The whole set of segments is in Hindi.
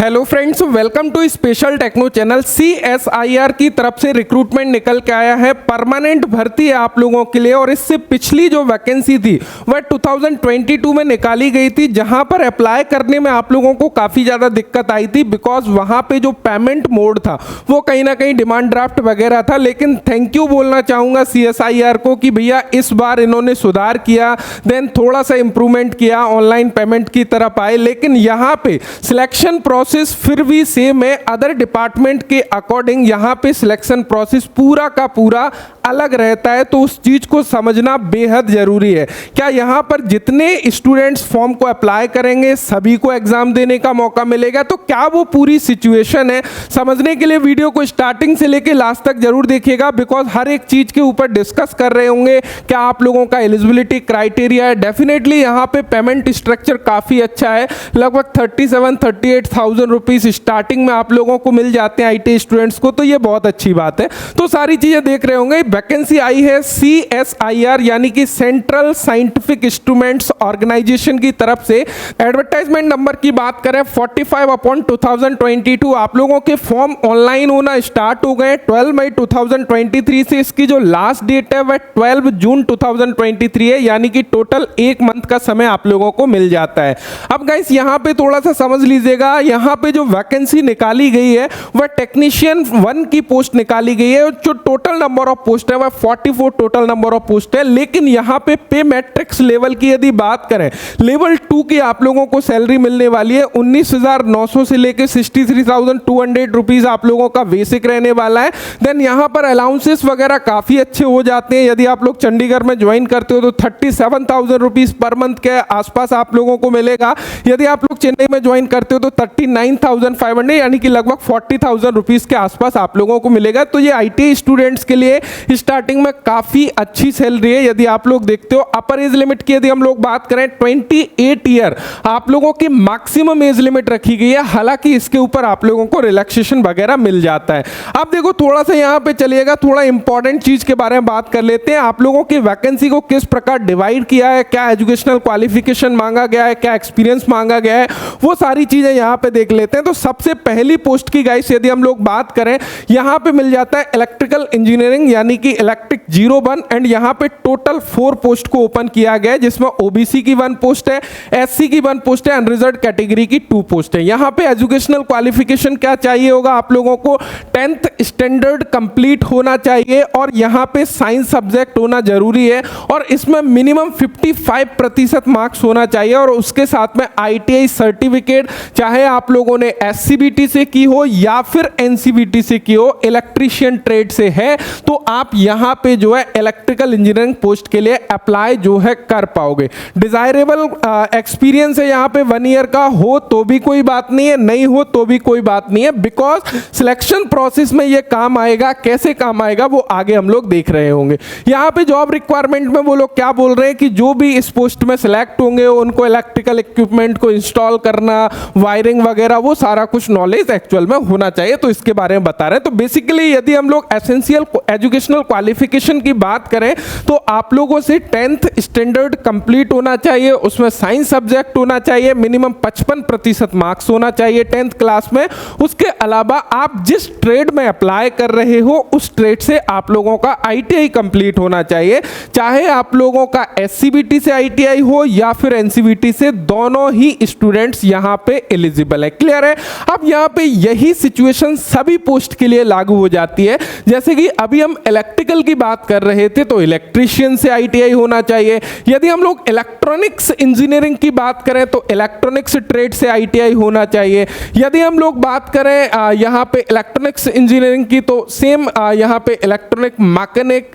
Hello friends, welcome to special techno channel. CSIR की तरफ से रिक्रूटमेंट निकल के आया है, परमानेंट भर्ती है आप लोगों के लिए। और इससे पिछली जो वैकेंसी थी वह 2022 में निकाली गई थी, जहां पर अप्लाई करने में आप लोगों को काफ़ी ज़्यादा दिक्कत आई थी, बिकॉज वहां पे जो पेमेंट मोड था वो कहीं ना कहीं डिमांड ड्राफ्ट वगैरह था। लेकिन थैंक यू बोलना चाहूँगा CSIR को कि भैया इस बार इन्होंने सुधार किया, देन थोड़ा सा इंप्रूवमेंट किया, ऑनलाइन पेमेंट की तरफ आए। लेकिन यहाँ पे सिलेक्शन प्रोसेस फिर भी सेम है। अदर डिपार्टमेंट के अकॉर्डिंग यहाँ पे सिलेक्शन प्रोसेस पूरा का पूरा अलग रहता है, तो उस चीज को समझना बेहद जरूरी है। क्या यहाँ पर जितने स्टूडेंट्स फॉर्म को अप्लाई करेंगे सभी को एग्जाम देने का मौका मिलेगा? तो क्या वो पूरी सिचुएशन है, समझने के लिए वीडियो को स्टार्टिंग से लेके लास्ट तक जरूर देखिएगा, बिकॉज हर एक चीज के ऊपर डिस्कस कर रहे होंगे। क्या आप लोगों का एलिजिबिलिटी क्राइटेरिया है? डेफिनेटली यहाँ पे पेमेंट स्ट्रक्चर काफी अच्छा है, लगभग 37-38,000 रुपीज स्टार्टिंग में आप लोगों को मिल जाते हैं IT स्टूडेंट्स को, तो ये बहुत अच्छी बात है। तो सारी चीजें देख रहे होंगे। वैकेंसी आई है CSIR यानी कि सेंट्रल साइंटिफिक इंस्ट्रूमेंट्स ऑर्गेनाइजेशन की तरफ से। एडवर्टाइजमेंट नंबर की बात करें 45/2022 आप लोगों के फॉर्म ऑनलाइन होना स्टार्ट हो गए 12 मई 2023 से। इसकी जो लास्ट डेट है वह 12 जून 2023 है, यानी कि टोटल एक मंथ का समय आप लोगों को मिल जाता है। अब गाइस यहाँ पे थोड़ा सा समझ लीजिएगा, यहाँ पे जो वैकेंसी निकाली गई है वह टेक्नीशियन 1 की पोस्ट निकाली गई है। जो टोटल नंबर ऑफ पोस्ट है वह 44 टोटल नंबर ऑफ पोस्ट है। लेकिन यहाँ पे पे मैट्रिक्स लेवल की यदि बात करें, लेवल 2 की आप लोगों को सैलरी मिलने वाली है 19,900 से लेकर 63,200 रुपीज आप लोगों का बेसिक रहने वाला है। देन यहाँ पर अलाउंसेस वगैरह काफी अच्छे हो जाते हैं। यदि आप लोग चंडीगढ़ में ज्वाइन करते हो तो 37,000 रुपीज पर मंथ के आसपास आप लोगों को मिलेगा। यदि आप लोग चेन्नई में ज्वाइन करते हो तो 39,500 यानी कि लगभग 40,000 रुपीज के आसपास आप लोगों को मिलेगा। तो ये IT स्टूडेंट्स के लिए स्टार्टिंग में काफी अच्छी सैलरी है। यदि आप लोग देखते हो अपर एज लिमिट की यदि हम लोग बात करें 28 ईयर आप लोगों की मैक्सिमम एज लिमिट रखी गई है। हालांकि इसके ऊपर आप लोगों को रिलैक्सेशन वगैरह मिल जाता है। अब देखो थोड़ा सा यहाँ पे चलिएगा, थोड़ा इंपॉर्टेंट चीज के बारे में बात कर लेते हैं। आप लोगों की वैकेंसी को किस प्रकार डिवाइड किया है, क्या एजुकेशनल क्वालिफिकेशन मांगा गया है, क्या एक्सपीरियंस मांगा गया है, वो सारी चीजें यहाँ पे देख लेते हैं। तो सबसे पहली पोस्ट की गाइस यदि हम लोग बात करें, यहाँ पे मिल जाता है इलेक्ट्रिकल इंजीनियरिंग यानी कि इलेक्ट्रिक 01। एंड यहाँ पे टोटल 4 पोस्ट को ओपन किया गया है, जिसमें OBC की 1 पोस्ट है, SC की 1 पोस्ट है, अनरिजर्व्ड कैटेगरी की 2 पोस्ट है। यहाँ पे एजुकेशनल क्वालिफिकेशन क्या चाहिए होगा आप लोगों को? 10th स्टैंडर्ड कंप्लीट होना चाहिए और यहाँ पे साइंस सब्जेक्ट होना जरूरी है, और इसमें मिनिमम 55% मार्क्स होना चाहिए। और उसके साथ में ITI सर्टिफिकेट, चाहे आप लोगों ने SCBT से की हो या फिर NCBT से की हो, इलेक्ट्रीशियन ट्रेड से है तो आप यहाँ पे जो है इलेक्ट्रिकल इंजीनियरिंग पोस्ट के लिए अप्लाई जो है कर पाओगे। डिजायरेबल एक्सपीरियंस है यहाँ पे 1 ईयर का, हो तो भी कोई बात नहीं है, नहीं हो तो भी कोई बात नहीं है, बिकॉज सिलेक्शन प्रोसेस में ये काम आएगा। कैसे काम आएगा वो आगे हम लोग देख रहे होंगे। यहाँ पे जॉब रिक्वायरमेंट में वो लोग क्या बोल रहे हैं कि जो भी इस पोस्ट में सिलेक्ट होंगे उनको इलेक्ट्रिकल इक्विपमेंट को इंस्टॉल करना, वायरिंग वगैरह, वो सारा कुछ नॉलेज एक्चुअल में होना चाहिए। तो इसके बारे में बता रहे हैं। तो बेसिकली यदि हम लोग एसेंशियल एजुकेशनल क्वालिफिकेशन की बात करें तो आप लोगों से 10th स्टैंडर्ड कंप्लीट होना चाहिए, उसमें साइंस सब्जेक्ट होना चाहिए, मिनिमम 55% मार्क्स होना चाहिए 10th क्लास में। उसके अलावा आप जिस ट्रेड में अप्लाई कर रहे हो उस ट्रेड से आप लोगों का ITI कंप्लीट होना चाहिए, चाहे आप लोगों का SCBT से ITI हो या फिर NCBT से, दोनों ही स्टूडेंट्स यहां पे एलिजिबल है। क्लियर है? अब यहां पे यही सिचुएशन सभी पोस्ट के लिए लागू हो जाती है। जैसे कि अभी हम इलेक्ट्रिकल की बात कर रहे थे तो इलेक्ट्रीशियन से ITI होना चाहिए। यदि हम लोग इलेक्ट्रॉनिक्स इंजीनियरिंग की बात करें तो इलेक्ट्रॉनिक्स ट्रेड से ITI होना चाहिए। यदि हम लोग बात करें यहाँ पे इलेक्ट्रॉनिक्स इंजीनियरिंग की तो सेम यहाँ पे इलेक्ट्रॉनिक मैकेनिक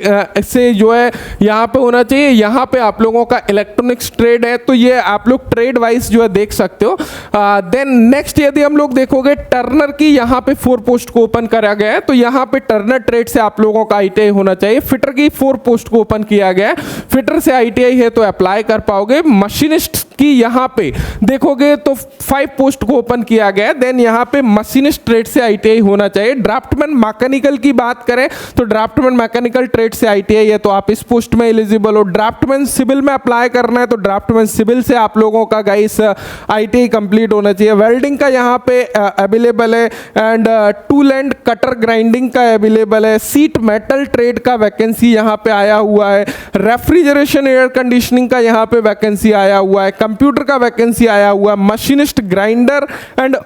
से जो है यहाँ पे होना चाहिए। यहाँ पे आप लोगों का इलेक्ट्रॉनिक्स ट्रेड है, तो ये आप लोग ट्रेड वाइज जो है देख सकते हो। देन नेक्स्ट यदि हम लोग देखोगे टर्नर की यहाँ पे 4 पोस्ट को ओपन करा गया है, तो यहाँ पे टर्नर ट्रेड से आप लोगों का ITI होना चाहिए। फिटर की 4 पोस्ट को ओपन किया गया है, फिटर से ITI है तो अप्लाई कर पाओगे। मशीनिस्ट कि यहाँ पे देखोगे तो 5 पोस्ट को ओपन किया गया है। देन यहाँ पे मशीनिस्ट ट्रेड से आईटीआई होना चाहिए। ड्राफ्टमैन मैकेनिकल की बात करें तो ड्राफ्टमैन मैकेनिकल ट्रेड से आईटीआई है, तो आप इस पोस्ट में एलिजिबल हो। ड्राफ्टमैन सिविल में अप्लाई करना है तो ड्राफ्टमैन सिविल से आप लोगों का गाइस आईटीआई कंप्लीट होना चाहिए। वेल्डिंग का यहाँ पे अवेलेबल है and tool end cutter grinding का अवेलेबल है। सीट मेटल ट्रेड का वैकेंसी यहाँ पे आया हुआ है। रेफ्रिजरेशन एयर कंडीशनिंग का यहाँ पे वैकेंसी आया हुआ है। कंप्यूटर का वैकेंसी आया हुआ है। Machinist grinder and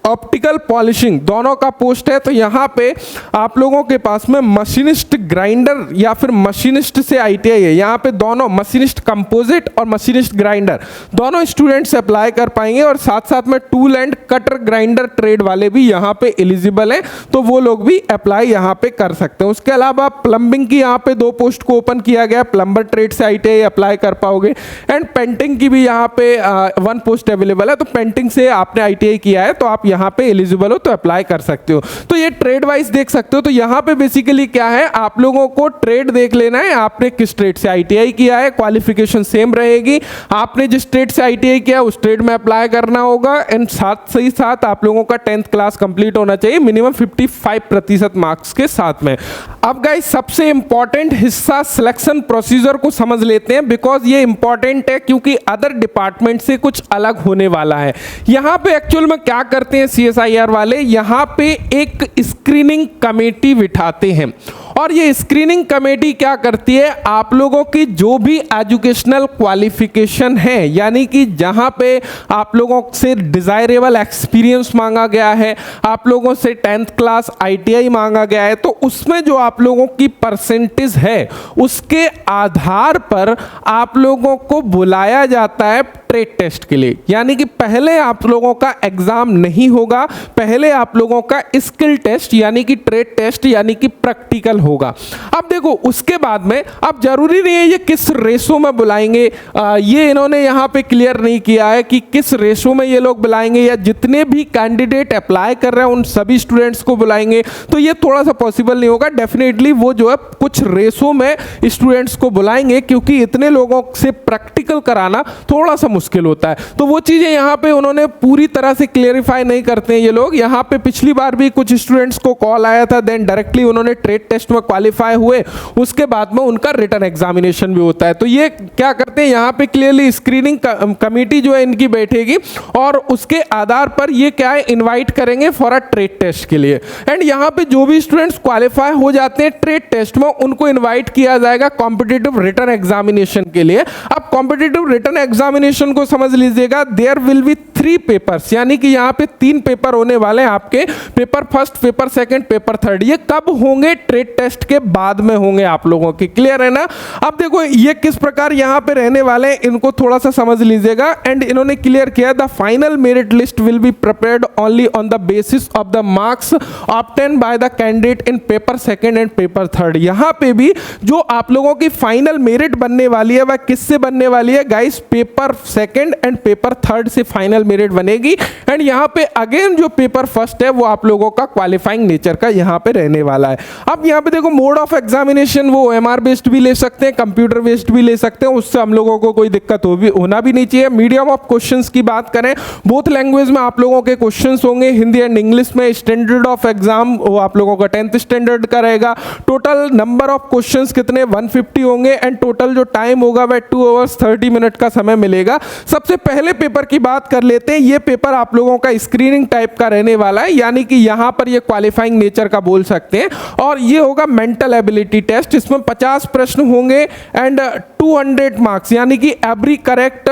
optical polishing दोनों का पोस्ट है। तो यहाँ पे आप लोगों के पास में मशीनिस्ट ग्राइंडर या फिर मशीनिस्ट से आईटीआई है। यहाँ पे दोनों मशीनिस्ट कंपोजिट और मशीनिस्ट ग्राइंडर दोनों स्टूडेंट्स अप्लाई कर पाएंगे और साथ साथ में tool end cutter grinder trade वाले भी यहाँ पे एलिजिबल है, तो वो लोग भी अप्लाई यहाँ पे कर सकते हैं। उसके अलावा प्लम्बिंग की यहाँ पे 2 पोस्ट को ओपन किया गया। प्लम्बर ट्रेड से आईटीआई अप्लाई कर पाओगे एंड पेंटिंग की भी यहाँ पे 1 पोस्ट अवेलेबल है। तो पेंटिंग से आपने आईटीआई किया है तो आप यहाँ पे एलिजिबल हो तो अप्लाई कर सकते हो। तो ये ट्रेड वाइज देख सकते हो। तो यहाँ पे बेसिकली क्या है, आप लोगों को ट्रेड देख लेना है, आपने किस ट्रेड से आईटीआई किया है, क्वालिफिकेशन सेम रहेगी। आपने जिस ट्रेड से आईटीआई किया उस ट्रेड में अप्लाई करना होगा एंड साथ ही साथ आप लोगों का 10th क्लास कंप्लीट होना चाहिए मिनिमम 55% मार्क्स के साथ में। अब गाइस सबसे इंपॉर्टेंट हिस्सा सिलेक्शन प्रोसीजर को समझ लेते हैं, बिकॉज ये इंपॉर्टेंट है क्योंकि अदर डिपार्टमेंट से कुछ अलग होने वाला है। यहाँ पे एक्चुअल में क्या करते हैं सीएसआईआर वाले, यहाँ पे एक स्क्रीनिंग कमेटी बिठाते हैं और ये स्क्रीनिंग कमेटी क्या करती है, आप लोगों की जो भी एजुकेशनल क्वालिफिकेशन है, यानी कि जहाँ पे आप लोगों से डिजायरेबल एक्सपीरियंस मांगा गया है, आप लोगों से 10th क्लास आईटीआई मांगा गया है, तो उसमें जो आप लोगों की परसेंटेज है उसके आधार पर आप लोगों को बुलाया जाता है ट्रेड टेस्ट के लिए। यानी कि पहले आप लोगों का एग्जाम नहीं होगा, पहले आप लोगों का स्किल टेस्ट यानी कि ट्रेड टेस्ट यानी कि प्रैक्टिकल होगा। अब देखो उसके बाद में, अब जरूरी नहीं है ये किस रेशो में बुलाएंगे, ये इन्होंने यहाँ पे क्लियर नहीं किया है कि किस रेशो में ये लोग बुलाएंगे या जितने भी कैंडिडेट अप्लाई कर रहे हैं उन सभी स्टूडेंट्स को बुलाएंगे, तो ये थोड़ा सा पॉसिबल नहीं होगा। डेफिनेटली वो जो है कुछ रेशो में स्टूडेंट्स को बुलाएंगे क्योंकि इतने लोगों से प्रैक्टिकल कराना थोड़ा सा मुश्किल होता है। तो वो चीजें यहाँ पे उन्होंने पूरी तरह से क्लियरिफाई नहीं करते हैं ये लोग। यहाँ पे पिछली बार भी कुछ स्टूडेंट्स को कॉल आया था, देन डायरेक्टली उन्होंने ट्रेड टेस्ट में क्वालिफाई हुए, उसके बाद में उनका रिटन एग्जामिनेशन भी होता है। तो ये क्या करते हैं, यहाँ पे क्लियरली स्क्रीनिंग कमेटी जो है इनकी बैठेगी और उसके आधार पर ये क्या है, इनवाइट करेंगे फॉर अ ट्रेड टेस्ट के लिए। एंड यहाँ पे जो भी स्टूडेंट्स क्वालिफाई हो जाते हैं ट्रेड टेस्ट में उनको इन्वाइट किया जाएगा कॉम्पिटिटिव रिटन एग्जामिनेशन के लिए। अब कॉम्पिटिटिव रिटन एग्जामिनेशन को समझ लीजिएगा, देयर विल बी 3 पेपर्स, यानी कि यहाँ पे 3 पेपर होने वाले हैं आपके, paper first, paper second, paper third. ये कब होंगे, ट्रेड टेस्ट के बाद में होंगे आप लोगों के, क्लियर है ना। अब देखो ये किस प्रकार यहाँ पे रहने वाले हैं इनको थोड़ा सा समझ लीजिएगा। एंड इन्होंने क्लियर किया, the final merit list will be prepared only on the basis of the marks obtain by the candidate in paper second and paper third. यहाँ पे भी जो आप लोगों की फाइनल मेरिट बनने वाली है वह किससे बनने वाली है guys, paper second and paper third से फाइनल मेरिट बनेगी। एंड यहाँ पे अगेन जो पेपर फर्स्ट है वो आप लोगों का क्वालिफाइंग नेचर का यहाँ पे रहने वाला है। अब यहाँ पे देखो मोड ऑफ एग्जामिनेशन वो OMR बेस्ड भी ले सकते हैं, कंप्यूटर बेस्ड भी ले सकते हैं, उससे हम लोगों को कोई दिक्कत होना भी नहीं चाहिए। मीडियम ऑफ क्वेश्चंस की बात करें, बोथ लैंग्वेज में आप लोगों के क्वेश्चंस होंगे, हिंदी एंड इंग्लिश में। स्टैंडर्ड ऑफ एग्जाम वो आप लोगों का 10th स्टैंडर्ड का रहेगा। टोटल नंबर ऑफ क्वेश्चंस कितने, 150 होंगे एंड टोटल जो टाइम होगा वह 2 hours 30 मिनट का समय मिलेगा। सबसे पहले पेपर की बात कर लेते हैं। ये पेपर आप लोगों का स्क्रीनिंग टाइप का रहने वाला है, यानी कि यहाँ पर ये क्वालिफाइंग नेचर का बोल सकते हैं और ये होगा मेंटल एबिलिटी टेस्ट। इसमें 50 प्रश्न होंगे एंड 200 मार्क्स, यानी कि एवरी करेक्ट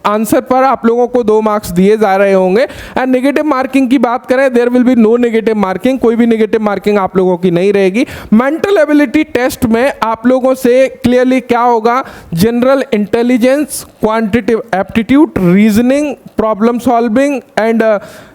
आंसर पर आप लोगों को 2 मार्क्स दिए जा रहे होंगे। एंड नेगेटिव मार्किंग की बात करें, there will be no negative marking, कोई भी नेगेटिव मार्किंग आप लोगों की नहीं रहेगी। मेंटल एबिलिटी टेस्ट में आप लोगों से क्लियरली क्या होगा, general intelligence, quantitative aptitude, reasoning, problem solving and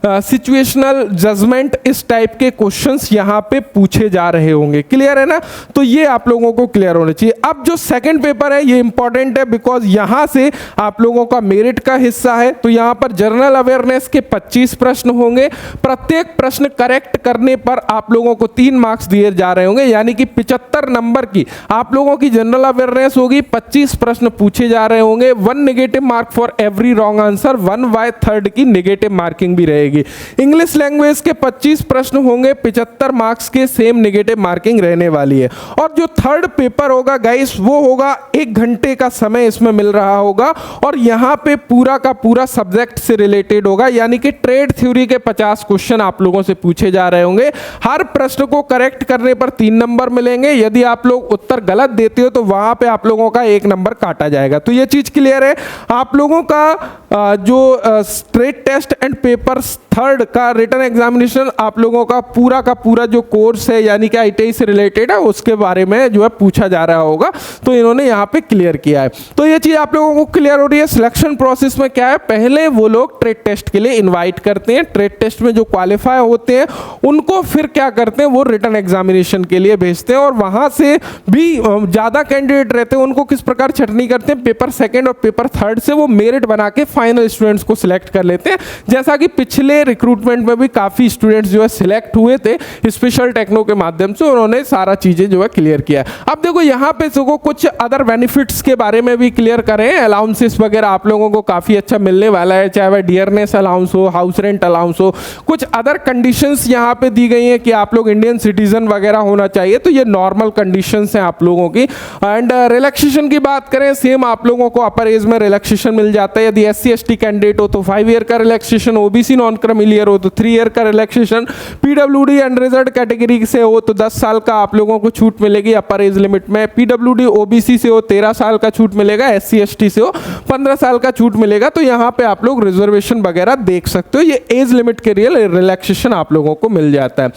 situational judgement, इस टाइप के क्वेश्चंस यहाँ पे पूछे जा रहे होंगे, क्लियर है ना। तो ये आप लोगों को क्लियर होना चाहिए। अब जो सेकंड पेपर है ये इंपॉर्टेंट है, बिकॉज यहाँ से आप लोगों का मेरिट का हिस्सा है। तो यहाँ पर जनरल अवेयरनेस के 25 प्रश्न होंगे, प्रत्येक प्रश्न करेक्ट करने पर आप लोगों को 3 मार्क्स दिए जा रहे होंगे, यानी कि 75 नंबर की आप लोगों की जनरल अवेयरनेस होगी। 25 प्रश्न पूछे जा रहे होंगे, 1 negative mark for every wrong answer, 1/3 की नेगेटिव मार्किंग भी रहेगी। इंग्लिश लैंग्वेज के 25 प्रश्न होंगे, 75 मार्क्स के सेम नेगेटिव मार्किंग रहने वाली है। और जो थर्ड पेपर होगा गाइस, वो होगा 1 घंटे का समय इसमें मिल रहा होगा, और यहाँ पे पूरा का पूरा सब्जेक्ट से रिलेटेड होगा, यानी कि ट्रेड थ्योरी के 50 क्वेश्चन आप लोगों से पूछे जा रहे होंगे। हर प्रश्न को करेक्ट करने पर 3 नंबर मिलेंगे, यदि आप लोग उत्तर गलत देते हो तो वहां पे आप लोगों का 1 नंबर काटा जाएगा। तो ये चीज क्लियर है। आप लोगों का जो straight test and paper third का रिटन एग्जामिनेशन आप लोगों का पूरा जो कोर्स है, यानी कि ITI से रिलेटेड है, उसके बारे में जो है पूछा जा रहा होगा। तो इन्होंने यहाँ पे क्लियर किया है। तो ये चीज आप लोगों को क्लियर हो रही है। सिलेक्शन प्रोसेस में क्या है, पहले वो लोग ट्रेड टेस्ट के लिए इनवाइट करते हैं, ट्रेड टेस्ट में जो क्वालिफाई होते हैं उनको फिर क्या करते हैं, वो रिटन एग्जामिनेशन के लिए भेजते हैं, और वहां से भी ज्यादा कैंडिडेट रहते हैं, उनको किस प्रकार छटनी करते हैं, पेपर सेकंड और पेपर थर्ड से वो मेरिट बना के फाइनल स्टूडेंट्स को सिलेक्ट कर लेते हैं। जैसा कि पिछले रिक्रूटमेंट में भी काफी स्टूडेंट्स जो है सिलेक्ट हुए थे स्पेशल टेक्नो के माध्यम से, उन्होंने सारा चीजें जो है क्लियर किया। अब देखो यहाँ पे कुछ अदर बेनिफिट्स के बारे में भी क्लियर करें। अलाउंसेस वगैरह आप लोगों को काफी अच्छा मिलने वाला है, चाहे वह डियरनेस अलाउंस हो, हाउस रेंट अलाउंस हो। कुछ अदर कंडीशंस यहाँ पे दी गई हैं कि आप लोग इंडियन सिटीजन वगैरह होना चाहिए, तो ये नॉर्मल कंडीशंस हैं आप लोगों की। एंड रिलैक्सेशन की बात करें, सेम आप लोगों को अपर एज में रिलैक्सेशन मिल जाता है। यदि SC ST कैंडिडेट हो तो 5 ईयर का रिलैक्सेशन, OBC नॉन क्रिमिलियर हो तो 3 ईयर का रिलैक्सेशन, PWD अनरिजर्व्ड कैटेगरी से हो तो 10 साल का आप लोगों को छूट मिलेगी अपर एज लिमिट में। PWD OBC से हो 13 साल का छूट मिलेगा, SC ST से हो 15 साल का छूट मिलेगा। तो यहाँ पे आप लोग रिजर्वेशन वगैरह देख सकते हो, ये एज लिमिट के लिए रिलैक्सेशन आप लोगों को मिल जाता है।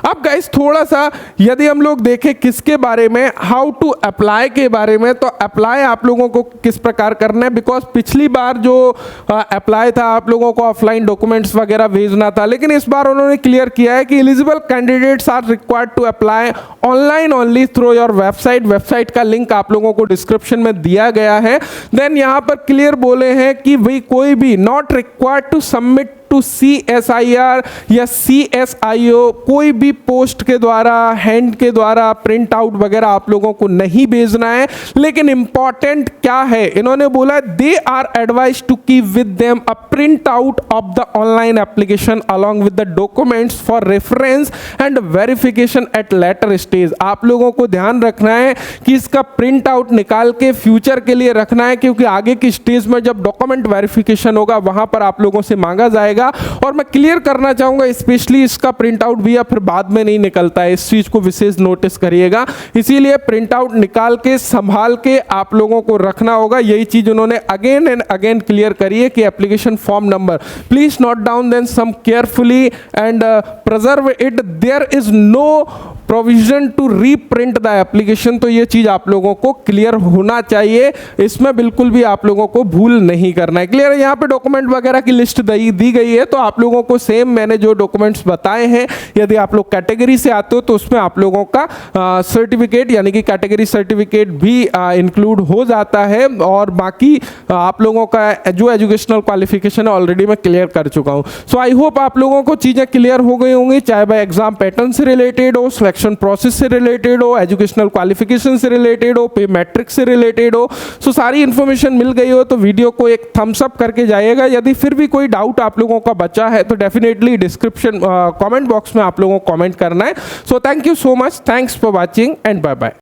अब गाइस थोड़ा सा यदि हम लोग देखें किसके बारे में, हाउ टू अप्लाई के बारे में, तो अप्लाई आप लोगों को किस प्रकार करना है, बिकॉज पिछली बार जो अप्लाई था आप लोगों को ऑफलाइन डॉक्यूमेंट्स वगैरह भेजना था, लेकिन इस बार उन्होंने क्लियर किया है कि eligible candidates are required to apply online only through your website. Website का लिंक आप लोगों को डिस्क्रिप्शन में दिया गया है। देन यहाँ पर क्लियर बोले हैं कि भाई कोई भी not required to submit to CSIR या CSIO, कोई भी पोस्ट के द्वारा, हैंड के द्वारा प्रिंट आउट वगैरह आप लोगों को नहीं भेजना है। लेकिन इंपॉर्टेंट क्या है, इन्होंने बोला they are advise to keep with them a print out of the online application along with the documents for reference and verification at later stage. आप लोगों को ध्यान रखना है कि इसका प्रिंट आउट निकाल के फ्यूचर के लिए रखना है, क्योंकि आगे की स्टेज में जब डॉक्यूमेंट वेरिफिकेशन होगा वहां पर आप लोगों से मांगा जाएगा। और मैं क्लियर करना चाहूंगा, स्पेशली इसका प्रिंट आउट भी या फिर बाद में नहीं निकलता है, इस चीज को विशेष नोटिस करिएगा। इसीलिए प्रिंट आउट निकाल के संभाल के आप लोगों को रखना होगा। यही चीज उन्होंने अगेन एंड अगेन क्लियर करी है कि application form number please note down then some carefully and preserve it, there is no provision to reprint the application. तो ये चीज आप लोगों को क्लियर होना चाहिए, इसमें बिल्कुल भी आप लोगों को भूल नहीं करना है। क्लियर है, यहाँ पे डॉक्यूमेंट वगैरह की लिस्ट दी गई है, तो आप लोगों को सेम मैंने जो डॉक्यूमेंट्स बताए हैं, यदि आप लोग कैटेगरी से आते हो तो उसमें आप लोगों का सर्टिफिकेट यानी कि कैटेगरी सर्टिफिकेट भी इंक्लूड हो जाता है, और बाकी आप लोगों का जो एजुकेशनल क्वालिफिकेशन है ऑलरेडी मैं क्लियर कर चुका हूँ। सो आई होप आप लोगों को चीजें क्लियर हो गई होंगी, चाहे वह एग्जाम पैटर्न से रिलेटेड हो, सिलेक्शन प्रोसेस से रिलेटेड हो, एजुकेशनल क्वालिफिकेशन से रिलेटेड हो, पे मैट्रिक्स से रिलेटेड हो। सो सारी इंफॉर्मेशन मिल गई हो तो वीडियो को एक थम्स अप करके जाइएगा। यदि फिर भी कोई डाउट आप लोगों का बचा है तो डेफिनेटली डिस्क्रिप्शन कमेंट बॉक्स में आप लोगों को कमेंट करना है। So thank you so much, thanks for watching and bye bye.